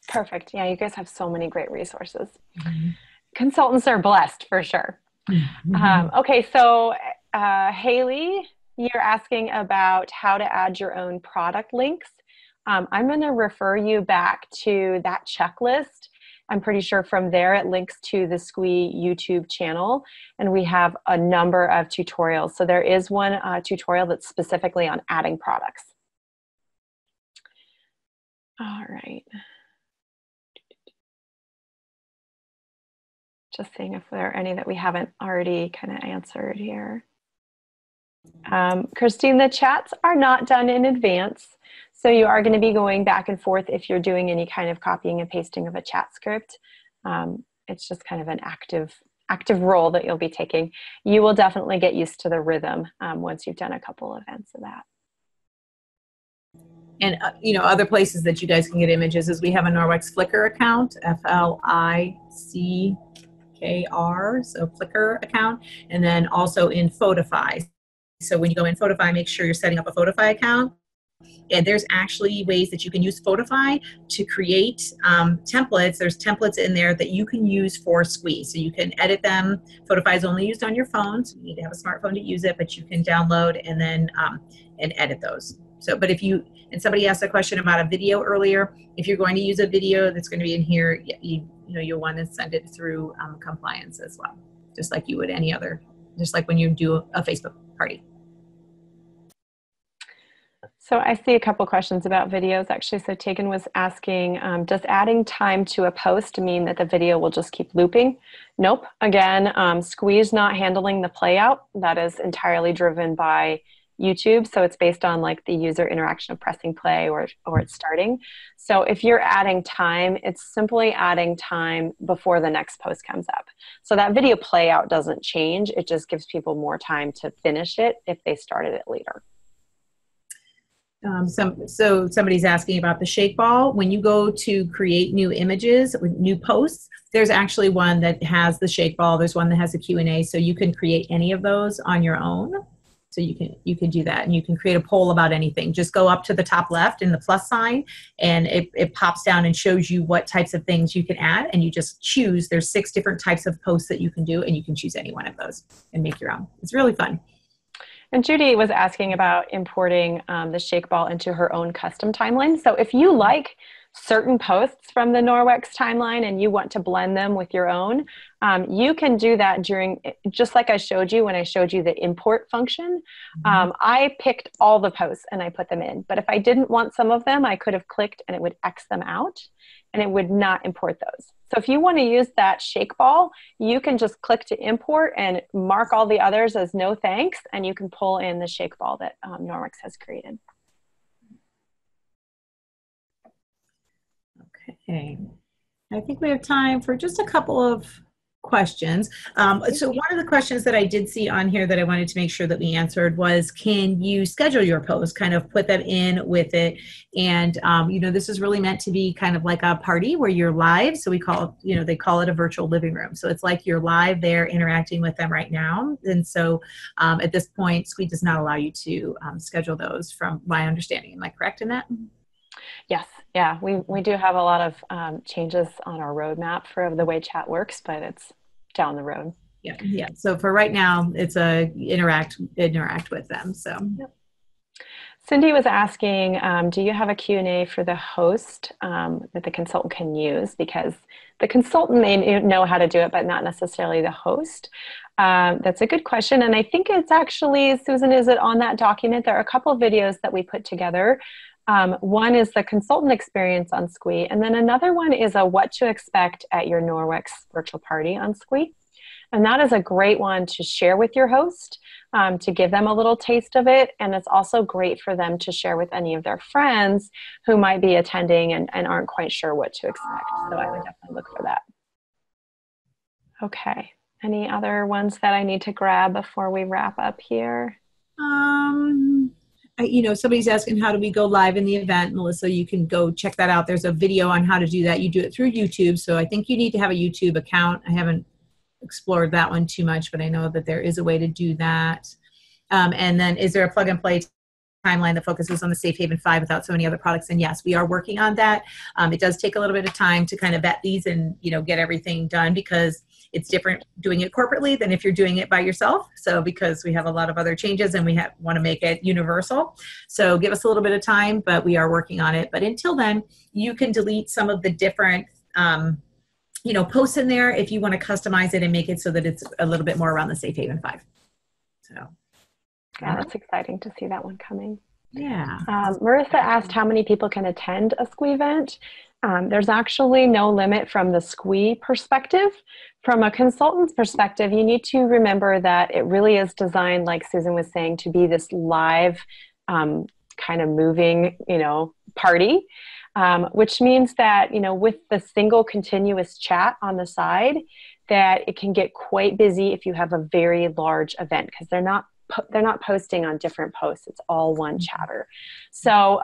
perfect. Yeah, you guys have so many great resources. Mm-hmm. Consultants are blessed for sure. Mm-hmm. Okay, so Haley, you're asking about how to add your own product links. I'm going to refer you back to that checklist. I'm pretty sure from there it links to the Sqweee YouTube channel, and we have a number of tutorials. So there is one tutorial that's specifically on adding products. All right. Just seeing if there are any that we haven't already kind of answered here. Christine, the chats are not done in advance. So you are going to be going back and forth if you're doing any kind of copying and pasting of a chat script. It's just kind of an active role that you'll be taking. You will definitely get used to the rhythm once you've done a couple events of that. And other places that you guys can get images is we have a Norwex Flickr account, Flickr, so Flickr account, and then also in Photify. So when you go in Photify, make sure you're setting up a Photify account. And there's actually ways that you can use Photify to create templates. There's templates in there that you can use for Sqweee. So you can edit them. Photify is only used on your phone, so you need to have a smartphone to use it, but you can download and then and edit those. So, but and somebody asked a question about a video earlier. If you're going to use a video that's going to be in here, you'll want to send it through compliance as well, just like you would any other, just like when you do a Facebook party. So I see a couple questions about videos actually. So Tegan was asking, does adding time to a post mean that the video will just keep looping? Nope. Again, Sqwee's not handling the playout. That is entirely driven by YouTube. So it's based on like the user interaction of pressing play or it's starting. So if you're adding time, it's simply adding time before the next post comes up. So that video playout doesn't change. It just gives people more time to finish it if they started it later. So somebody's asking about the shake ball. When you go to create new images, new posts, there's actually one that has the shake ball. There's one that has a Q&A. So you can create any of those on your own. So you can do that, and you can create a poll about anything. Just go up to the top left in the plus sign, and it pops down and shows you what types of things you can add, and you just choose. There's 6 different types of posts that you can do, and you can choose any one of those and make your own. It's really fun. And Judy was asking about importing the shake ball into her own custom timeline. So if you like certain posts from the Norwex timeline and you want to blend them with your own, you can do that during, just like I showed you when I showed you the import function. I picked all the posts and I put them in. But if I didn't want some of them, I could have clicked and it would X them out and it would not import those. So if you want to use that shake ball, you can just click to import and mark all the others as no thanks, and you can pull in the shake ball that Norwex has created. Okay. I think we have time for just a couple of questions. So one of the questions that I did see on here that I wanted to make sure that we answered was, can you schedule your post, kind of put that in with it? And, this is really meant to be kind of like a party where you're live. So we call it, they call it a virtual living room. So it's like you're live there interacting with them right now. And so at this point, Sqweee does not allow you to schedule those from my understanding. Am I correct in that? Yes, yeah, we do have a lot of changes on our roadmap for the way chat works, but it's down the road. Yeah, yeah. So for right now, it's a interact with them. So. Yep. Cindy was asking, do you have a Q&A for the host that the consultant can use? Because the consultant may know how to do it, but not necessarily the host. That's a good question. And I think it's actually, Susan, is it on that document? There are a couple of videos that we put together. One is the consultant experience on Sqweee, and then another one is a what to expect at your Norwex virtual party on Sqweee. And that is a great one to share with your host, to give them a little taste of it. And it's also great for them to share with any of their friends who might be attending and aren't quite sure what to expect. So I would definitely look for that. Okay. Any other ones that I need to grab before we wrap up here? Somebody's asking, how do we go live in the event? Melissa, you can go check that out. There's a video on how to do that. You do it through YouTube. So I think you need to have a YouTube account. I haven't explored that one too much, but I know that there is a way to do that. And then is there a plug and play timeline that focuses on the Safe Haven 5 without so many other products? And yes, we are working on that. It does take a little bit of time to kind of vet these and, get everything done, because it's different doing it corporately than if you're doing it by yourself. So because we have a lot of other changes and we want to make it universal. So give us a little bit of time, but we are working on it. But until then, you can delete some of the different posts in there if you want to customize it and make it so that it's a little bit more around the Safe Haven 5. So yeah, that's exciting to see that one coming. Yeah. Marissa asked how many people can attend a Sqweee event. There's actually no limit from the Sqweee perspective. From a consultant's perspective, you need to remember that it really is designed, like Susan was saying, to be this live kind of moving, party, which means that, with the single continuous chat on the side, that it can get quite busy if you have a very large event, because they're not posting on different posts. It's all one chatter. So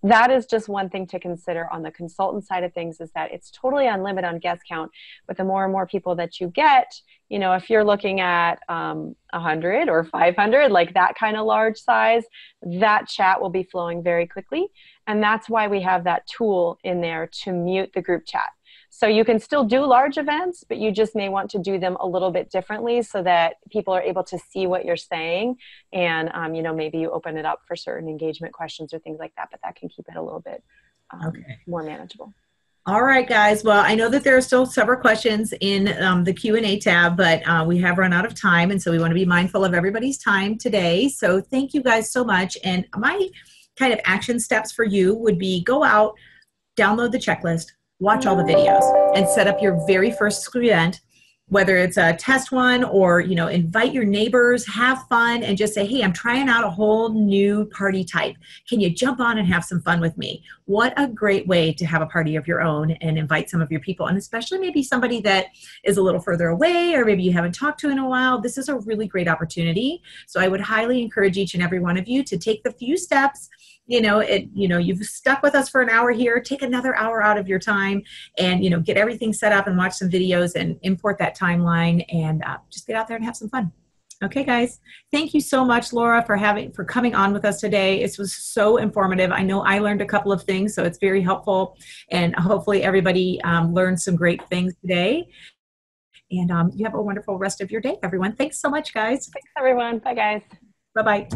that is just one thing to consider on the consultant side of things, is that it's totally unlimited on guest count. But the more and more people that you get, if you're looking at 100 or 500, like that kind of large size, that chat will be flowing very quickly. And that's why we have that tool in there to mute the group chat. So you can still do large events, but you just may want to do them a little bit differently so that people are able to see what you're saying. And, maybe you open it up for certain engagement questions or things like that, but that can keep it a little bit more manageable. All right, guys. Well, I know that there are still several questions in the Q&A tab, but we have run out of time. And so we want to be mindful of everybody's time today. So thank you guys so much. And my kind of action steps for you would be go out, download the checklist, watch all the videos, and set up your very first Sqweee event, whether it's a test one or, invite your neighbors, have fun, and just say, hey, I'm trying out a whole new party type. Can you jump on and have some fun with me? What a great way to have a party of your own and invite some of your people, and especially maybe somebody that is a little further away or maybe you haven't talked to in a while. This is a really great opportunity. So I would highly encourage each and every one of you to take the few steps. You've stuck with us for an hour here. Take another hour out of your time and, get everything set up and watch some videos and import that timeline and just get out there and have some fun. Okay, guys. Thank you so much, Laura, for coming on with us today. It was so informative. I know I learned a couple of things, so it's very helpful. And hopefully everybody learned some great things today. And you have a wonderful rest of your day, everyone. Thanks so much, guys. Thanks, everyone. Bye, guys. Bye-bye.